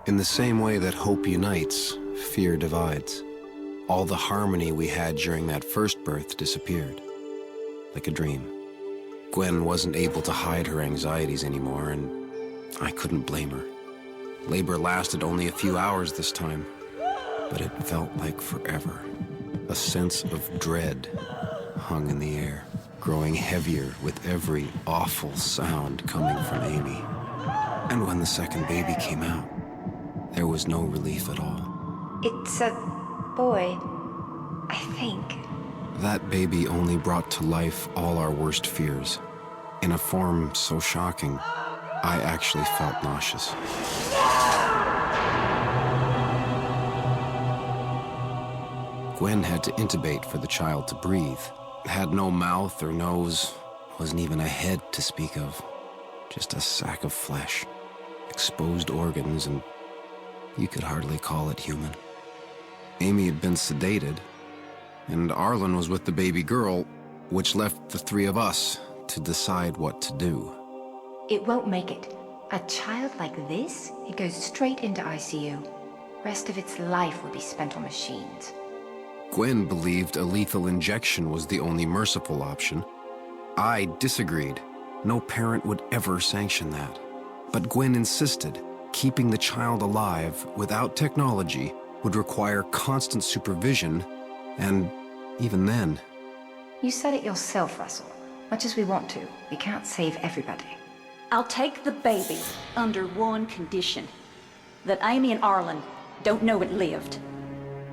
In the same way that hope unites, fear divides. All the harmony we had during that first birth disappeared, like a dream. Gwen wasn't able to hide her anxieties anymore, and I couldn't blame her. Labor lasted only a few hours this time, but it felt like forever. A sense of dread hung in the air, growing heavier with every awful sound coming from Amy. And when the second baby came out, there was no relief at all. It's a boy, I think. That baby only brought to life all our worst fears. In a form so shocking, I actually felt nauseous. Gwen had to intubate for the child to breathe. Had no mouth or nose, wasn't even a head to speak of. Just a sack of flesh, exposed organs, and you could hardly call it human. Amy had been sedated, and Arlen was with the baby girl, which left the three of us to decide what to do. It won't make it. A child like this, it goes straight into ICU. Rest of its life will be spent on machines. Gwen believed a lethal injection was the only merciful option. I disagreed. No parent would ever sanction that. But Gwen insisted keeping the child alive without technology would require constant supervision, and even then... You said it yourself, Russell. Much as we want to, we can't save everybody. I'll take the baby under one condition. That Amy and Arlen don't know it lived.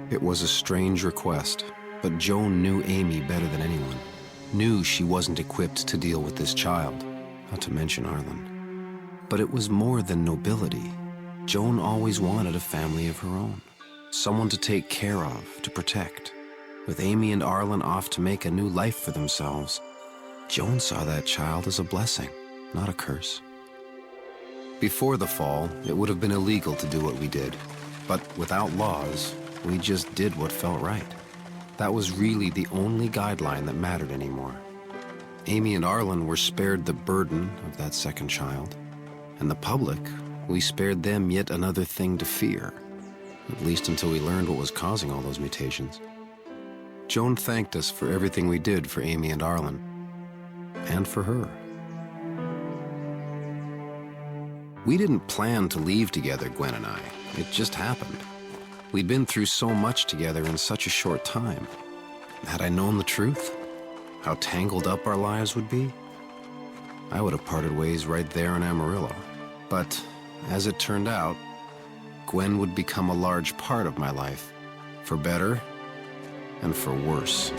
It was a strange request, but Joan knew Amy better than anyone. Knew she wasn't equipped to deal with this child, not to mention Arlen. But it was more than nobility. Joan always wanted a family of her own. Someone to take care of, to protect. With Amy and Arlen off to make a new life for themselves, Joan saw that child as a blessing, not a curse. Before the fall, it would have been illegal to do what we did. But without laws, we just did what felt right. That was really the only guideline that mattered anymore. Amy and Arlen were spared the burden of that second child. And the public, we spared them yet another thing to fear. At least until we learned what was causing all those mutations. Joan thanked us for everything we did for Amy and Arlen. And for her. We didn't plan to leave together, Gwen and I. It just happened. We'd been through so much together in such a short time. Had I known the truth, how tangled up our lives would be, I would have parted ways right there in Amarillo. But as it turned out, Gwen would become a large part of my life, for better and for worse.